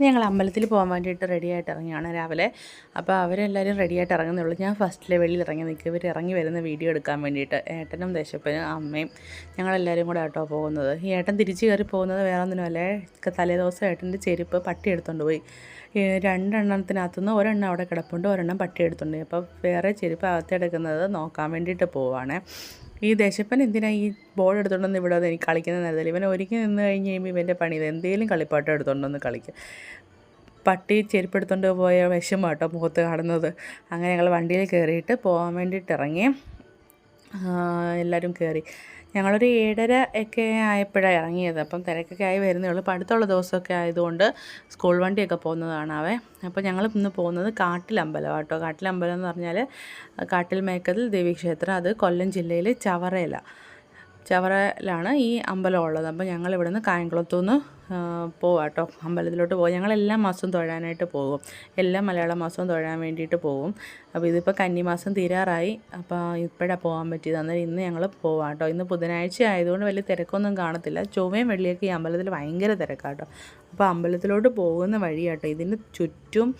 ഞങ്ങൾ അമ്പലത്തിൽ പോകാൻ വേണ്ടിയിട്ട് റെഡിയായിട്ട് ഇറങ്ങിയാണ് രാവിലെ. അപ്പോൾ അവരെല്ലാവരും റെഡിയായിട്ട് ഇറങ്ങുന്നുള്ളൂ. ഞാൻ ഫസ്റ്റിലെ വെളിയിൽ ഇറങ്ങി നിൽക്കുക, ഇവർ ഇറങ്ങി വരുന്ന വീഡിയോ എടുക്കാൻ വേണ്ടിയിട്ട്. ഏട്ടനും ദേശപ്പനും അമ്മയും ഞങ്ങളെല്ലാവരും കൂടെ ആട്ടോ പോകുന്നത്. ഈ ഏട്ടൻ തിരിച്ച് കയറി പോകുന്നത് വേറെ ഒന്നിനുമല്ലേ, തലേദിവസം ഏട്ടൻ്റെ ചെരുപ്പ് പട്ടി എടുത്തുകൊണ്ട് പോയി. രണ്ടെണ്ണത്തിനകത്തുനിന്ന് ഒരെണ്ണം അവിടെ കിടപ്പുണ്ട്, ഒരെണ്ണം പട്ടി എടുത്തുകൊണ്ട് പോയി. അപ്പോൾ വേറെ ചെരുപ്പ് അകത്തെടുക്കുന്നത് നോക്കാൻ വേണ്ടിയിട്ട് പോവുകയാണ്. ഈ ദേശപ്പൻ എന്തിനാണ് ഈ ബോൾ എടുത്തുകൊണ്ടൊന്ന് ഇവിടെ അത് എനിക്ക് കളിക്കുന്ന നേരത്തിൽ ഇവൻ ഒരുക്കി നിന്ന് കഴിഞ്ഞ് കഴിയുമ്പോൾ ഇവൻ്റെ പണി ഇത് എന്തെങ്കിലും കളിപ്പാട്ടം എടുത്തുകൊണ്ടൊന്ന് കളിക്കും. പട്ടി ചെരുപ്പെടുത്തുകൊണ്ട് പോയ വിഷമം കേട്ടോ മുഖത്ത് കാണുന്നത്. അങ്ങനെ ഞങ്ങൾ വണ്ടിയിൽ കയറിയിട്ട് പോകാൻ വേണ്ടിയിട്ട് ഇറങ്ങി. എല്ലാവരും കയറി. ഞങ്ങളൊരു 7:30 ഒക്കെ ആയപ്പോഴാണ് ഇറങ്ങിയത്. അപ്പം തിരക്കൊക്കെ ആയി വരുന്നേ ഉള്ളൂ. അപ്പോൾ അടുത്തുള്ള ദിവസമൊക്കെ ആയതുകൊണ്ട് സ്കൂൾ വണ്ടിയൊക്കെ പോകുന്നതാണവേ. അപ്പോൾ ഞങ്ങൾ ഇന്ന് പോകുന്നത് കാട്ടിലമ്പലം കേട്ടോ. കാട്ടിലമ്പലം എന്ന് പറഞ്ഞാൽ കാട്ടിൽ മേക്കതിൽ ദേവീക്ഷേത്രം, അത് കൊല്ലം ജില്ലയിൽ ചവറയിലാണ് ഈ അമ്പലം ഉള്ളത്. അപ്പോൾ ഞങ്ങൾ ഇവിടെ നിന്ന് കായംകുളത്തുനിന്ന് പോവാം കേട്ടോ, അമ്പലത്തിലോട്ട് പോകും. ഞങ്ങളെല്ലാ മാസവും തൊഴാനായിട്ട് പോകും, എല്ലാ മലയാള മാസവും തൊഴാൻ വേണ്ടിയിട്ട് പോകും. അപ്പോൾ ഇതിപ്പോൾ കന്നിമാസം തീരാറായി, അപ്പോൾ ഇപ്പോഴാണ് പോകാൻ പറ്റിയത്. അന്നേരം ഇന്ന് ഞങ്ങൾ പോവാം കേട്ടോ. ഇന്ന് ബുധനാഴ്ച ആയതുകൊണ്ട് വലിയ തിരക്കൊന്നും കാണത്തില്ല. ചൊവ്വയും വെള്ളിയൊക്കെ ഈ അമ്പലത്തിൽ ഭയങ്കര തിരക്കാട്ടോ. അപ്പോൾ അമ്പലത്തിലോട്ട് പോകുന്ന വഴി കേട്ടോ. ഇതിന് ചുറ്റും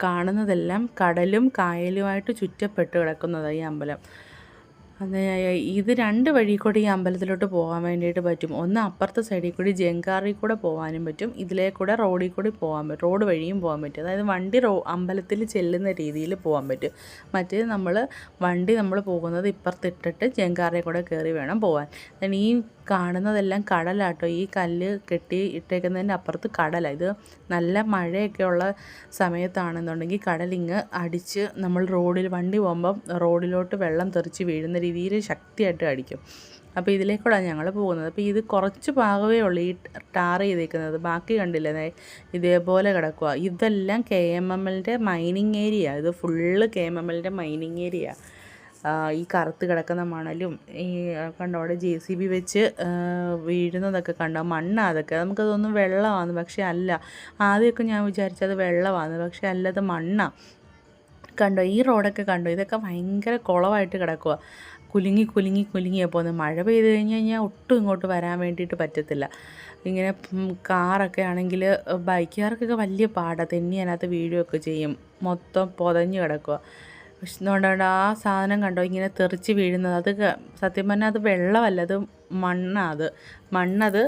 കാണുന്നതെല്ലാം കടലും കായലുമായിട്ട് ചുറ്റപ്പെട്ട് കിടക്കുന്നതാണ് ഈ അമ്പലം. അതെ, ഇത് 2 വഴി കൂടി ഈ അമ്പലത്തിലോട്ട് പോകാൻ വേണ്ടിയിട്ട് പറ്റും. ഒന്ന് അപ്പുറത്തെ സൈഡിൽ കൂടി ജങ്കാറിൽ കൂടെ പോകാനും പറ്റും, ഇതിലേ കൂടെ റോഡിൽ കൂടി പോകാൻ പറ്റും, റോഡ് വഴിയും പോകാൻ പറ്റും. അതായത് വണ്ടി അമ്പലത്തിൽ ചെല്ലുന്ന രീതിയിൽ പോകാൻ പറ്റും. മറ്റേ വണ്ടി നമ്മൾ പോകുന്നത് ഇപ്പുറത്തിട്ടിട്ട് ജങ്കാറിൽ കൂടെ കയറി വേണം പോകാൻ. ഈ കാണുന്നതെല്ലാം കടലാട്ടോ. ഈ കല്ല് കെട്ടി ഇട്ടേക്കുന്നതിൻ്റെ അപ്പുറത്ത് കടലാണ്. ഇത് നല്ല മഴയൊക്കെ ഉള്ള സമയത്താണെന്നുണ്ടെങ്കിൽ കടലിങ്ങ് അടിച്ച് നമ്മൾ വണ്ടി പോകുമ്പം റോഡിലോട്ട് വെള്ളം തെറിച്ച് വീഴുന്ന രീതിയിൽ ശക്തിയായിട്ട് അടിക്കും. അപ്പോൾ ഇതിലേക്കൂടാണ് ഞങ്ങൾ പോകുന്നത്. അപ്പോൾ ഇത് കുറച്ച് ഭാഗമേ ഉള്ളൂ ഈ ടാർ ചെയ്തേക്കുന്നത്, ബാക്കി കണ്ടില്ലേ ഇതേപോലെ കിടക്കുക. ഇതെല്ലാം KMMLൻ്റെ മൈനിങ് ഏരിയ. ഇത് ഫുള്ള് KMMLൻ്റെ മൈനിങ് ഏരിയ. ഈ കറുത്ത് കിടക്കുന്ന മണലും ഈ കണ്ടോ അവിടെ JCB വെച്ച് വീഴുന്നതൊക്കെ കണ്ടോ, മണ്ണാണ് അതൊക്കെ. നമുക്കതൊന്നും വെള്ളമാണ്, പക്ഷേ അല്ല. ആദ്യമൊക്കെ ഞാൻ വിചാരിച്ചത് വെള്ളമാണ്, പക്ഷേ അല്ല, അത് മണ്ണാണ്. കണ്ടോ ഈ റോഡൊക്കെ കണ്ടോ, ഇതൊക്കെ ഭയങ്കര കുളമായിട്ട് കിടക്കുക. കുലുങ്ങിയാണ് പോകുന്നത്. മഴ പെയ്ത് കഴിഞ്ഞാൽ ഒട്ടും ഇങ്ങോട്ട് വരാൻ വേണ്ടിയിട്ട് പറ്റത്തില്ല. ഇങ്ങനെ കാറൊക്കെ ആണെങ്കിൽ ബൈക്കുകാർക്കൊക്കെ വലിയ പാടാണ്, തെന്നി അതിനകത്ത് വീഴുകയൊക്കെ ചെയ്യും. മൊത്തം പൊതഞ്ഞ് കിടക്കുക. പക്ഷെ അതുകൊണ്ടാണ് ആ സാധനം കണ്ടോ ഇങ്ങനെ തെറിച്ച് വീഴുന്നത്. അത് സത്യം പറഞ്ഞാൽ അത് വെള്ളമല്ല, അത് മണ്ണത്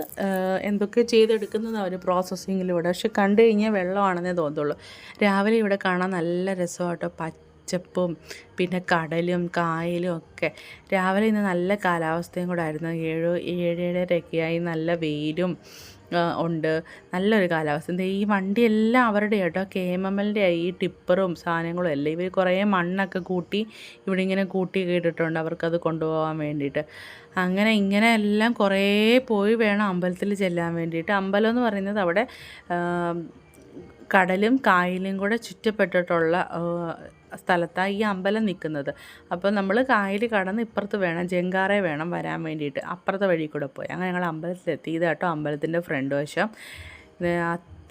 എന്തൊക്കെ ചെയ്തെടുക്കുന്നതാണ് അവർ പ്രോസസ്സിങ്ങിലൂടെ. പക്ഷെ കണ്ടു കഴിഞ്ഞാൽ വെള്ളമാണെന്നേ തോന്നുള്ളൂ. രാവിലെ ഇവിടെ കാണാൻ നല്ല രസമാട്ടോ, പച്ചപ്പും പിന്നെ കടലും കായലും ഒക്കെ. രാവിലെ ഇന്ന് നല്ല കാലാവസ്ഥയും കൂടെ ആയിരുന്നു. 7-7:30 നല്ല വെയിലും ഉണ്ട്, നല്ലൊരു കാലാവസ്ഥ. ഈ വണ്ടിയെല്ലാം അവരുടെ കേട്ടോ, KMMLൻ്റെ ഈ ടിപ്പറും സാധനങ്ങളും എല്ലാം. ഇവർ കുറേ മണ്ണൊക്കെ കൂട്ടി ഇവിടെ ഇങ്ങനെ കൂട്ടി ഇട്ടിട്ടുണ്ട് അവർക്കത് കൊണ്ടുപോകാൻ വേണ്ടിയിട്ട്. ഇങ്ങനെ എല്ലാം കുറേ പോയി വേണം അമ്പലത്തിൽ ചെല്ലാൻ വേണ്ടിയിട്ട്. അമ്പലം എന്ന് പറയുന്നത് അവിടെ കടലും കായലും കൂടെ ചുറ്റപ്പെട്ടിട്ടുള്ള സ്ഥലത്താണ് ഈ അമ്പലം നിൽക്കുന്നത്. അപ്പോൾ നമ്മൾ കായൽ കടന്ന് ഇപ്പുറത്ത് വേണം, ജങ്കാറെ വേണം വരാൻ വേണ്ടിയിട്ട്. അപ്പുറത്തെ വഴി കൂടെ പോയി. അങ്ങനെ ഞങ്ങൾ അമ്പലത്തിലെത്തി. ഇത് കേട്ടോ അമ്പലത്തിൻ്റെ ഫ്രണ്ട് വശം.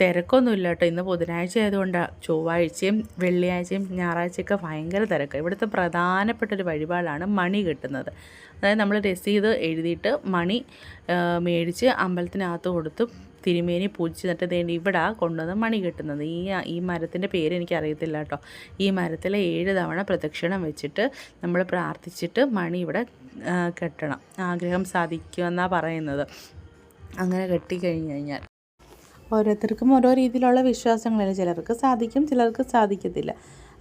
തിരക്കൊന്നുമില്ല കേട്ടോ. ഇന്ന് ബുധനാഴ്ച ആയതുകൊണ്ടാണ്. ചൊവ്വാഴ്ചയും വെള്ളിയാഴ്ചയും ഞായറാഴ്ചയൊക്കെ ഭയങ്കര തിരക്കാണ്. ഇവിടുത്തെ പ്രധാനപ്പെട്ടൊരു വഴിപാടാണ് മണി കെട്ടുന്നത്. അതായത് നമ്മൾ രസീത് എഴുതിയിട്ട് മണി മേടിച്ച് അമ്പലത്തിനകത്ത് കൊടുത്ത് തിരുമേനി പൂജിച്ചിട്ട് തേണ്ടി ഇവിടെ കൊണ്ടുവന്ന് മണി കെട്ടുന്നത്. ഈ മരത്തിൻ്റെ പേര് എനിക്കറിയത്തില്ല കേട്ടോ. ഈ മരത്തിൽ 7 തവണ പ്രദക്ഷിണം വെച്ചിട്ട് നമ്മൾ പ്രാർത്ഥിച്ചിട്ട് മണി ഇവിടെ കെട്ടണം. ആഗ്രഹം സാധിക്കുമെന്നാണ് പറയുന്നത്. അങ്ങനെ കെട്ടിക്കഴിഞ്ഞ് കഴിഞ്ഞാൽ ഓരോരുത്തർക്കും ഓരോ രീതിയിലുള്ള വിശ്വാസങ്ങളല്ലേ, ചിലർക്ക് സാധിക്കും, ചിലർക്ക് സാധിക്കത്തില്ല.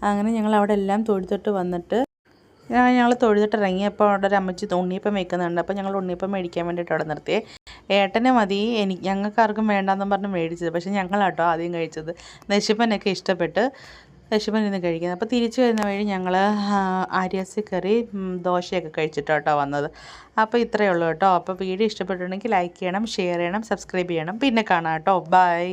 അങ്ങനെ ഞങ്ങൾ അവിടെ എല്ലാം തൊഴുതിട്ട് വന്നിട്ട് ഞങ്ങൾ തൊഴുതിട്ട് ഇറങ്ങിയപ്പോൾ അവിടെ ഒരു അമ്മച്ചി ഉണ്ണിയപ്പം വെക്കുന്നുണ്ട്. അപ്പോൾ ഞങ്ങൾ ഉണ്ണിയപ്പം മേടിക്കാൻ വേണ്ടിയിട്ട് അവിടെ നിർത്തിയേ. ഏട്ടനെ മതി, ഞങ്ങൾക്കാർക്കും വേണ്ടാന്ന് പറഞ്ഞ് മേടിച്ചത്. പക്ഷേ ഞങ്ങളാട്ടോ ആദ്യം കഴിച്ചത്. ദേശപ്പനൊക്കെ ഇഷ്ടപ്പെട്ട് ദേശപ്പൻ ഇന്ന് കഴിക്കുന്നത്. അപ്പോൾ തിരിച്ചു വരുന്ന വഴി ഞങ്ങൾ ആര്യാസി കറി ദോശയൊക്കെ കഴിച്ചിട്ടാട്ടോ വന്നത്. അപ്പോൾ ഇത്രയേ ഉള്ളൂ കേട്ടോ. അപ്പോൾ വീഡിയോ ഇഷ്ടപ്പെട്ടിട്ടുണ്ടെങ്കിൽ ലൈക്ക് ചെയ്യണം, ഷെയർ ചെയ്യണം, സബ്സ്ക്രൈബ് ചെയ്യണം. പിന്നെ കാണാം കേട്ടോ. ബൈ.